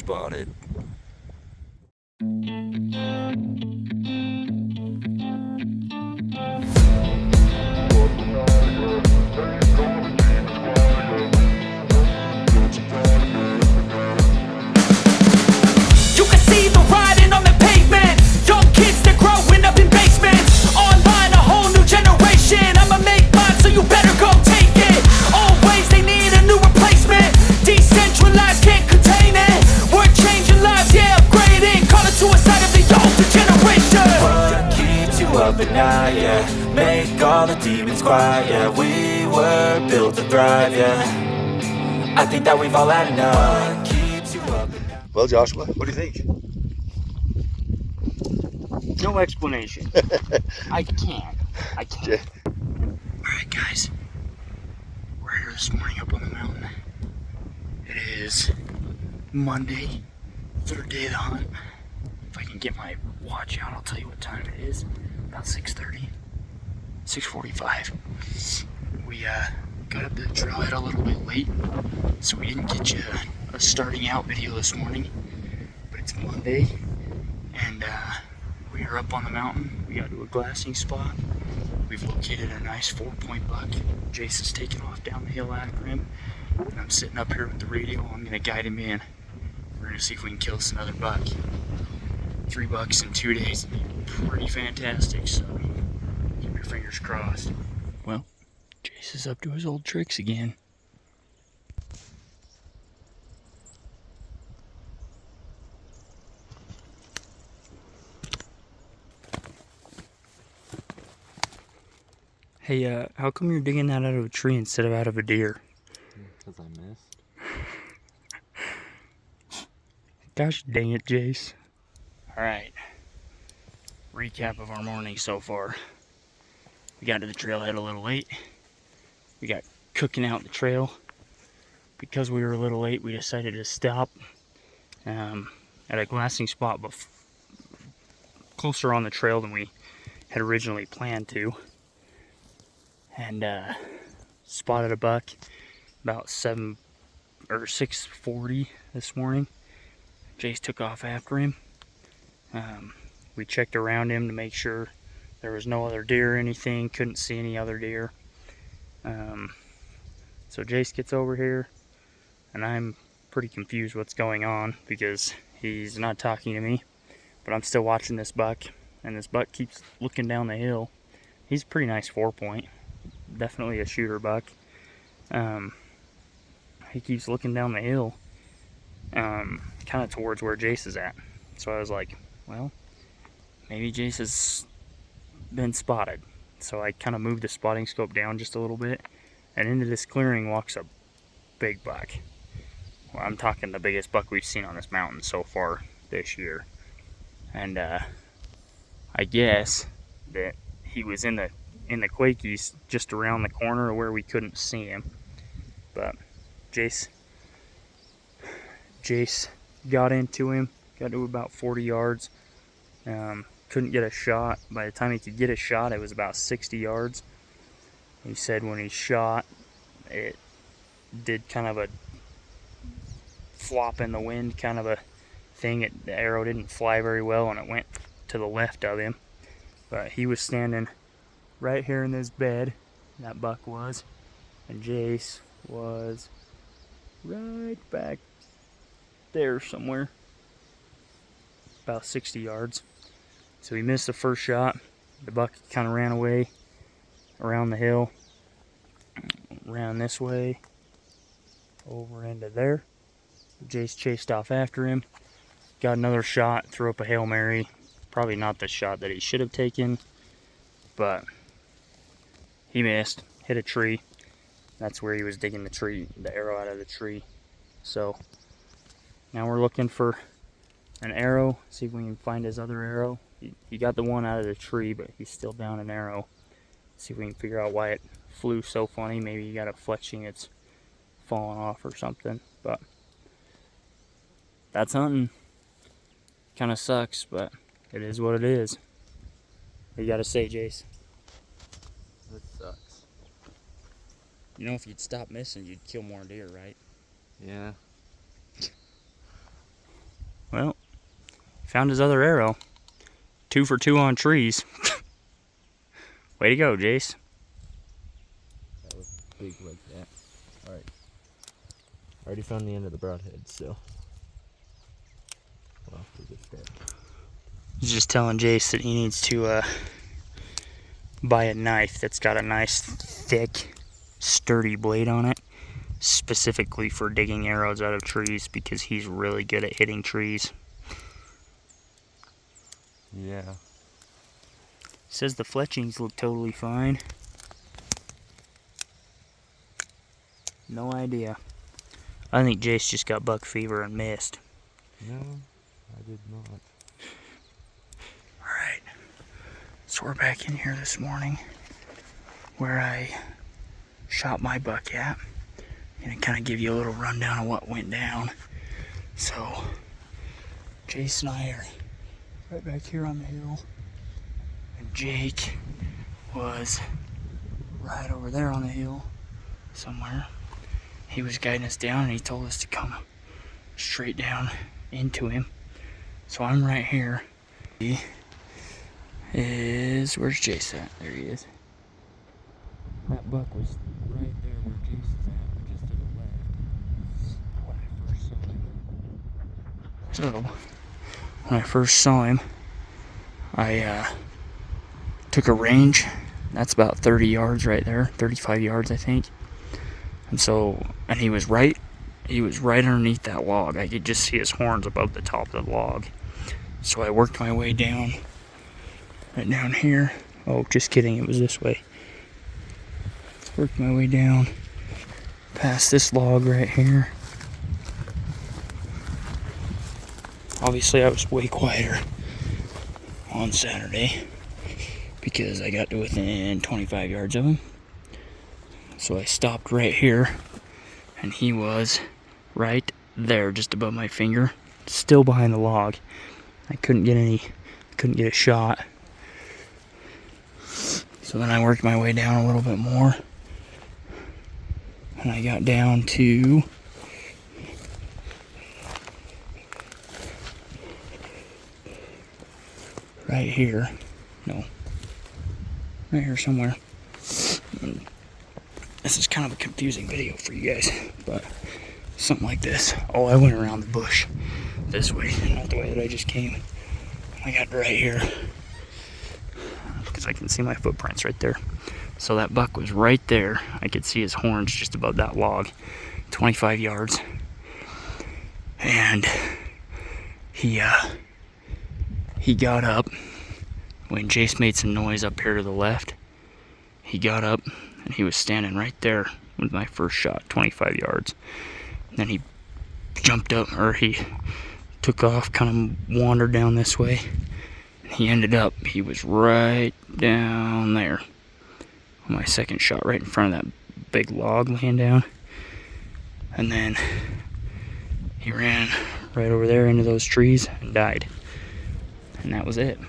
spotted. Yeah, make all the demons quiet. Yeah, we were built to thrive. Yeah, I think that we've all had enough. Keeps you up. Well, Joshua, what do you think? No explanation. I can't. Alright guys, we're here this morning up on the mountain. It is Monday, third day of the hunt. If I can get my watch out, I'll tell you what time it is. About 6:30, 6:45. We got up to the trailhead a little bit late, so we didn't get you a starting out video this morning. But it's Monday, and we are up on the mountain. We got to a glassing spot. We've located a nice 4-point buck. Jace is taking off down the hill after him, and I'm sitting up here with the radio. I'm gonna guide him in. We're gonna see if we can kill us another buck. 3 bucks in 2 days would be pretty fantastic, so keep your fingers crossed. Well, Jace is up to his old tricks again. Hey, how come you're digging that out of a tree instead of out of a deer? Because I missed. Gosh dang it, Jace. Alright. Recap of our morning so far. We got to the trailhead a little late. We got cooking out the trail. Because we were a little late, we decided to stop at a glassing spot, but closer on the trail than we had originally planned to. And spotted a buck about 6:40 this morning. Jace took off after him. We checked around him to make sure there was no other deer or anything. Couldn't see any other deer. So Jace gets over here, and I'm pretty confused what's going on because he's not talking to me. But I'm still watching this buck, and this buck keeps looking down the hill. He's a pretty nice 4-point. Definitely a shooter buck. He keeps looking down the hill, kind of towards where Jace is at. So I was like, well, maybe Jace has been spotted. So I kind of moved the spotting scope down just a little bit, and into this clearing walks a big buck. Well, I'm talking the biggest buck we've seen on this mountain so far this year. And I guess that he was in the Quakies just around the corner where we couldn't see him. But Jace got into him, got to about 40 yards. Couldn't get a shot. By the time he could get a shot, it was about 60 yards. He said when he shot, it did kind of a flop in the wind, kind of a thing. The arrow didn't fly very well, and it went to the left of him. But he was standing right here in this bed, that buck was, and Jace was right back there somewhere, about 60 yards. So he missed the first shot. The buck kind of ran away around the hill, ran this way, over into there. Jace chased off after him, got another shot, threw up a Hail Mary. Probably not the shot that he should have taken, but he missed, hit a tree. That's where he was digging the arrow out of the tree. So now we're looking for an arrow, see if we can find his other arrow. He got the one out of the tree, but he's still down an arrow. See if we can figure out why it flew so funny. Maybe he got a fletching, it's falling off or something. But that's hunting. Kind of sucks, but it is what it is. What you gotta say, Jace? It sucks. You know, if you'd stop missing, you'd kill more deer, right? Yeah. Well, found his other arrow. 2 for 2 on trees. Way to go, Jace. That was big like that. Alright. I already found the end of the broadhead, so. Well, we just start. He's just telling Jace that he needs to buy a knife that's got a nice, thick, sturdy blade on it, specifically for digging arrows out of trees, because he's really good at hitting trees. Yeah. Says the fletchings look totally fine. No idea. I think Jace just got buck fever and missed. No, I did not. Alright. So we're back in here this morning where I shot my buck at. I'm gonna kind of give you a little rundown of what went down. So, Jace and I are right back here on the hill. And Jake was right over there on the hill somewhere. He was guiding us down and he told us to come straight down into him. So I'm right here. He is, where's Jace at? There he is. That buck was right there where Jace is at, just to the left. When I first saw him. So, when I first saw him, I took a range. That's about 30 yards right there, 35 yards I think. And so, and he was right underneath that log. I could just see his horns above the top of the log. So I worked my way down, right down here. Oh, just kidding, it was this way. Worked my way down past this log right here. Obviously I was way quieter on Saturday because I got to within 25 yards of him. So I stopped right here and he was right there just above my finger, still behind the log. I couldn't get a shot. So then I worked my way down a little bit more and I got down to right here. No. Right here somewhere. This is kind of a confusing video for you guys, but something like this. Oh, I went around the bush this way, not the way that I just came. I got right here because I can see my footprints right there. So that buck was right there. I could see his horns just above that log, 25 yards. And he got up when Jace made some noise up here to the left. He got up and he was standing right there with my first shot, 25 yards. And then he jumped up, or he took off, kind of wandered down this way. And he was right down there on my second shot, right in front of that big log laying down. And then he ran right over there into those trees and died. And that was it.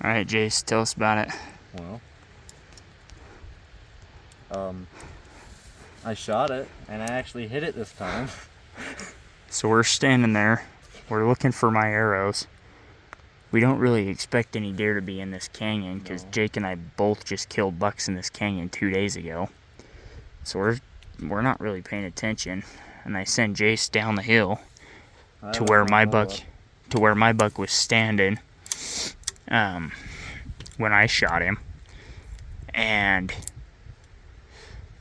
All right, Jace, tell us about it. Well, I shot it, and I actually hit it this time. So we're standing there. We're looking for my arrows. We don't really expect any deer to be in this canyon because Jake and I both just killed bucks in this canyon 2 days ago. So we're not really paying attention. And I send Jace down the hill to where my buck was standing when I shot him. And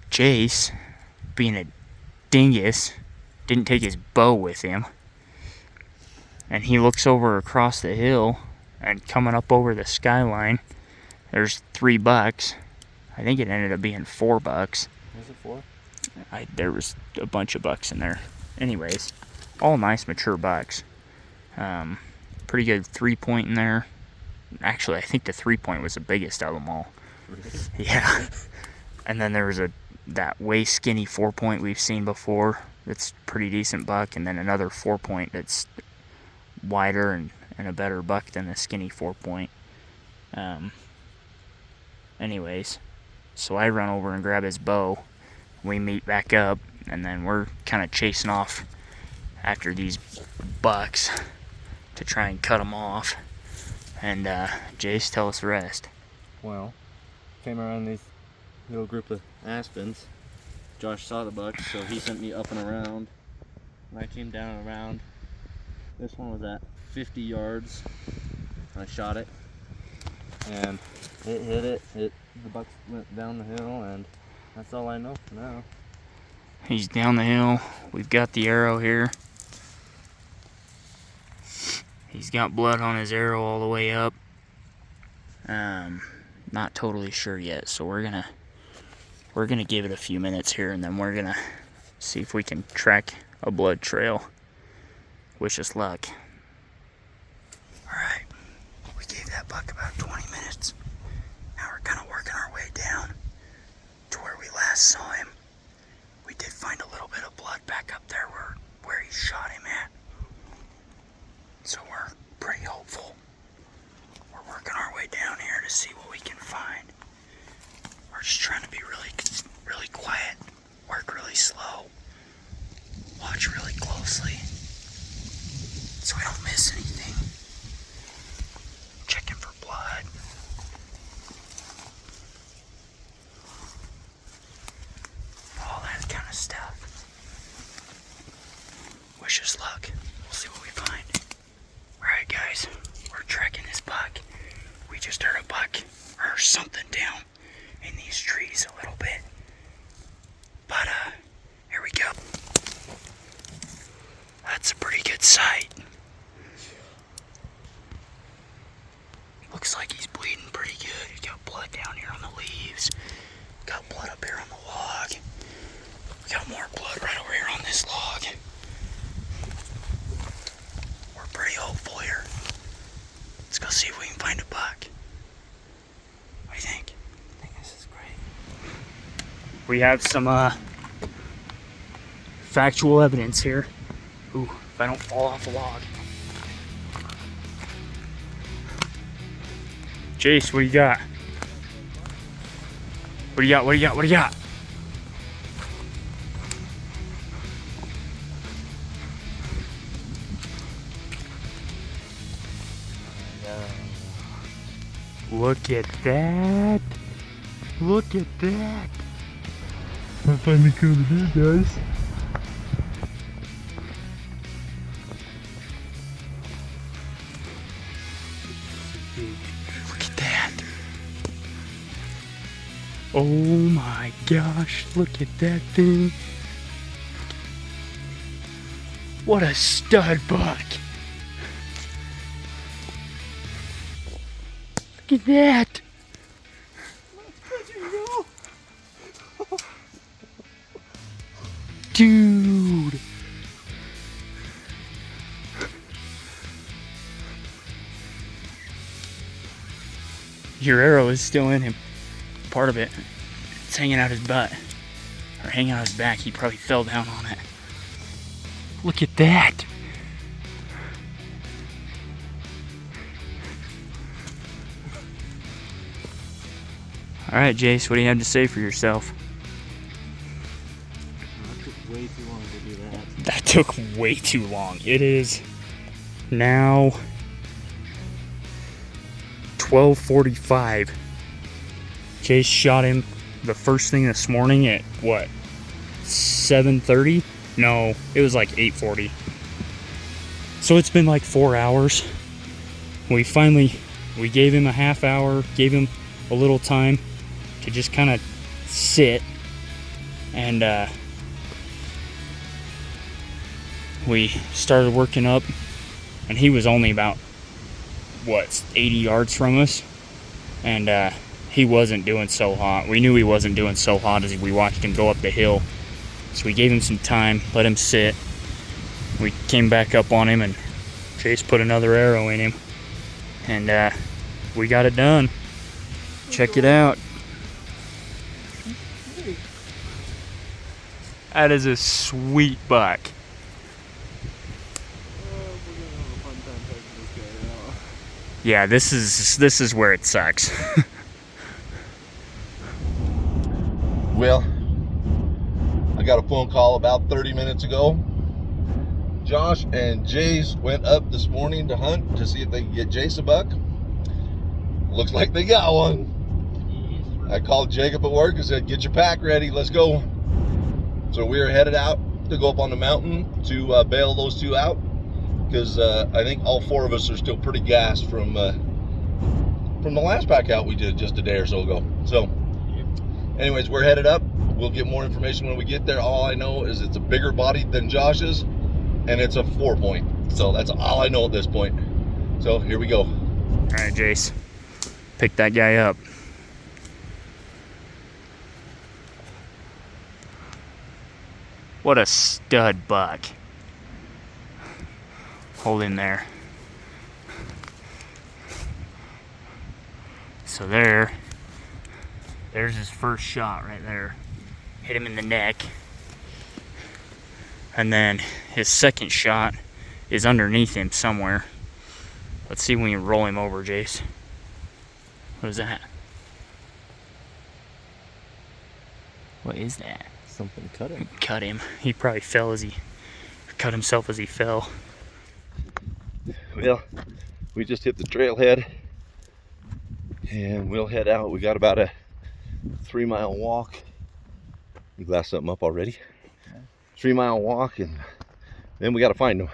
Jace, being a dingus, didn't take his bow with him. And he looks over across the hill, and coming up over the skyline, there's 3 bucks. I think it ended up being 4 bucks. Was it 4? There was a bunch of bucks in there. Anyways, all nice mature bucks. Pretty good 3-point in there. Actually, I think the 3-point was the biggest of them all. Really? Yeah. And then there was that way skinny 4-point we've seen before. That's pretty decent buck, and then another 4-point that's wider and a better buck than the skinny 4-point. Anyways, so I run over and grab his bow. We meet back up, and then we're kind of chasing off after these bucks to try and cut them off. And Jace, tell us the rest. Well, came around these little group of aspens. Josh saw the bucks, so he sent me up and around. And I came down and around. This one was at 50 yards. I shot it, and it hit it. The bucks went down the hill, and that's all I know for now. He's down the hill. We've got the arrow here. He's got blood on his arrow all the way up. Not totally sure yet, so we're gonna give it a few minutes here, and then we're gonna see if we can track a blood trail. Wish us luck. Alright, we gave that buck about 20 minutes. Now we're kind of working our way down to where we last saw him. We did find a little bit of blood back up there where he shot him at. So we're pretty hopeful. We're working our way down here to see what we can find. We're just trying to be really quiet, work really slow, watch really closely, so we don't miss anything. Checking for blood. All that kind of stuff. Wish us luck. We'll see what we find. Alright guys, we're tracking this buck. We just heard a buck or something down in these trees a little bit. But here we go. That's a pretty good sight. Looks like he's bleeding pretty good. He's got blood down here on the leaves. Got blood up here on the log. We got more blood right over here on this log. We're pretty hopeful here. Let's go see if we can find a buck. What do you think? I think this is great. We have some factual evidence here. Ooh, if I don't fall off the log. Jace, what do you got? What do you got? What do you got? What do you got? Look at that. Look at that. I finally killed the deer, guys. Look at that. Oh my gosh, look at that thing. What a stud buck. Look at that. Dude. Your arrow is still in him. Part of it. It's hanging out his butt. Or hanging out his back. He probably fell down on it. Look at that. All right, Jace, what do you have to say for yourself? That took way too long to do that. That took way too long. It is now 12:45. Jace shot him the first thing this morning at what? 7:30? No, it was like 8:40. So it's been like 4 hours. We gave him a half hour, gave him a little time to just kind of sit, and we started working up, and he was only about 80 yards from us, and he wasn't doing so hot. We knew he wasn't doing so hot as we watched him go up the hill, so we gave him some time, let him sit. We came back up on him, and Chase put another arrow in him, and we got it done. Check it out. That is a sweet buck. Yeah, this is where it sucks. Well, I got a phone call about 30 minutes ago. Josh and Jace went up this morning to hunt to see if they could get Jace a buck. Looks like they got one. I called Jacob at work and said, get your pack ready, let's go. So we're headed out to go up on the mountain to bail those two out, because I think all four of us are still pretty gassed from the last pack out we did just a day or so ago. So anyways, we're headed up. We'll get more information when we get there. All I know is it's a bigger body than Josh's, and it's a 4-point. So that's all I know at this point. So here we go. All right, Jace, pick that guy up. What a stud buck. Hold in there. So there's his first shot right there. Hit him in the neck. And then his second shot is underneath him somewhere. Let's see when you roll him over, Jace. What is that? What is that? Something cut him. Cut him. He probably cut himself as he fell. Well, we just hit the trailhead and we'll head out. We got about a 3-mile walk. You glass something up already? 3-mile walk, and then we got to find them.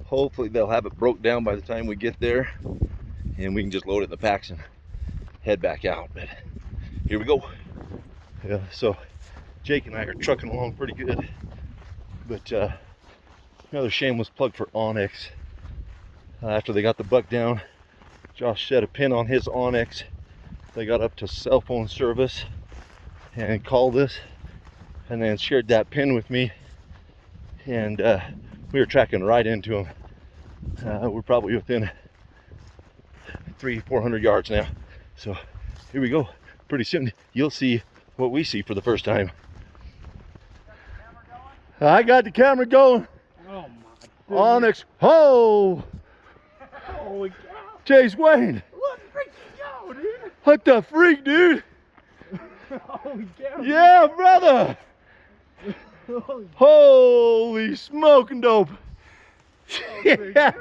Hopefully they'll have it broke down by the time we get there, and we can just load it in the packs and head back out. But here we go. Yeah, so Jake and I are trucking along pretty good, but another shameless plug for Onyx. After they got the buck down, Josh set a pin on his Onyx. They got up to cell phone service and called us, and then shared that pin with me, and we were tracking right into him. We're probably within 300-400 yards now. So here we go. Pretty soon you'll see what we see for the first time. I got the camera going. Oh my Onyx. Oh! Holy cow. Chase Wayne. What freaking go, dude? What the freak, dude? Holy cow. Yeah, brother. Holy smoking dope. Yeah.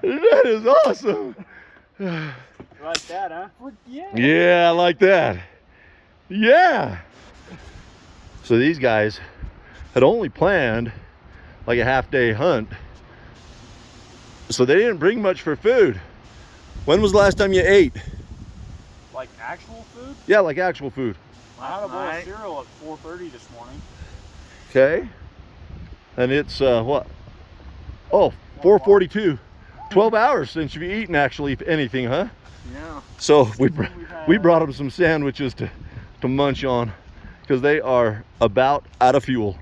That is awesome. Like that, huh? Yeah. Yeah, I like that. Yeah. So these guys had only planned like a half-day hunt, so they didn't bring much for food. When was the last time you ate? Like actual food? Yeah, like actual food. I had a bowl of cereal at 4:30 this morning. Okay. And it's what? Oh, 4:42. 12 hours since you've eaten, actually, if anything, huh? Yeah. So we brought them some sandwiches to munch on, because they are about out of fuel.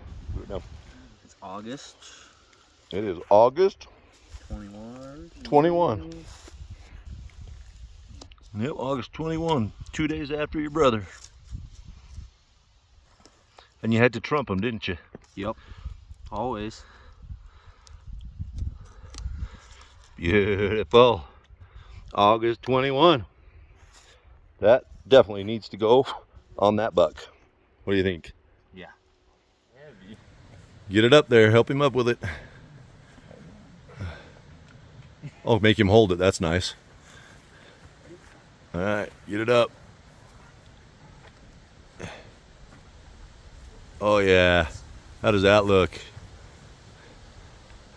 It's August. It is August 21. Yep, August 21, 2 days after your brother. And you had to trump him, didn't you? Yep. Always. Beautiful. August 21. That definitely needs to go on that buck. What do you think? Yeah. Heavy. Get it up there. Help him up with it. Oh, make him hold it. That's nice. All right, get it up. Oh, yeah. How does that look?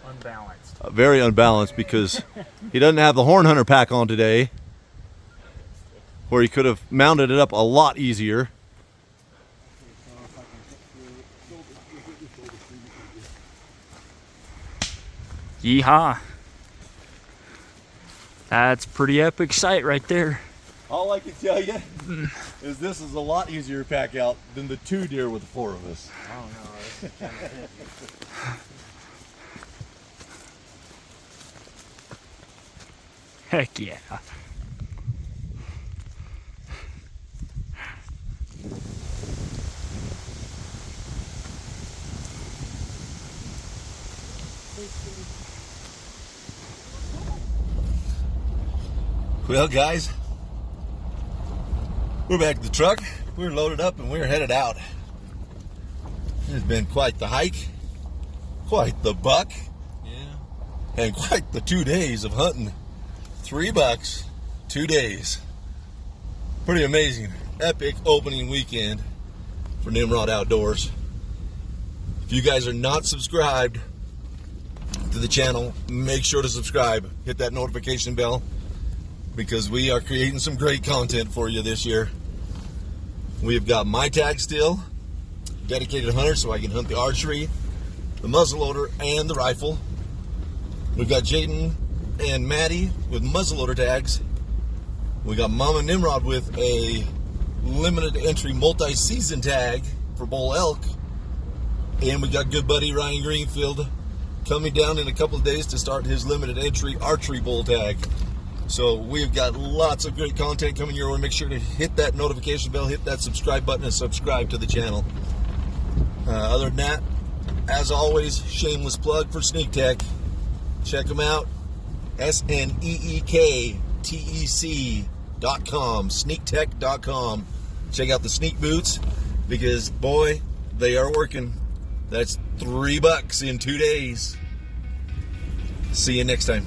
Unbalanced. Very unbalanced because he doesn't have the horn hunter pack on today, where he could have mounted it up a lot easier. Yeehaw. That's pretty epic sight right there. All I can tell you is this is a lot easier to pack out than the 2 deer with the 4 of us. Oh no, this is kind of heavy. Heck yeah. Well, guys, we're back at the truck. We're loaded up and we're headed out. It's been quite the hike, quite the buck, Yeah. and quite the 2 days of hunting. 3 bucks, 2 days. Pretty amazing. Epic opening weekend for Nimrod Outdoors. If you guys are not subscribed to the channel, make sure to subscribe. Hit that notification bell, because we are creating some great content for you this year. We've got my tag still, dedicated hunter, so I can hunt the archery, the muzzleloader, and the rifle. We've got Jaden and Maddie with muzzleloader tags. We got Mama Nimrod with a limited entry multi-season tag for bull elk. And we got good buddy Ryan Greenfield coming down in a couple of days to start his limited entry archery bull tag. So we've got lots of great content coming your way. Make sure to hit that notification bell, hit that subscribe button, and subscribe to the channel. Other than that, as always, shameless plug for Sneak Tech. Check them out. SNEEKTEC.com, sneaktech.com. Check out the sneak boots, because boy, they are working. That's $3 in 2 days. See you next time.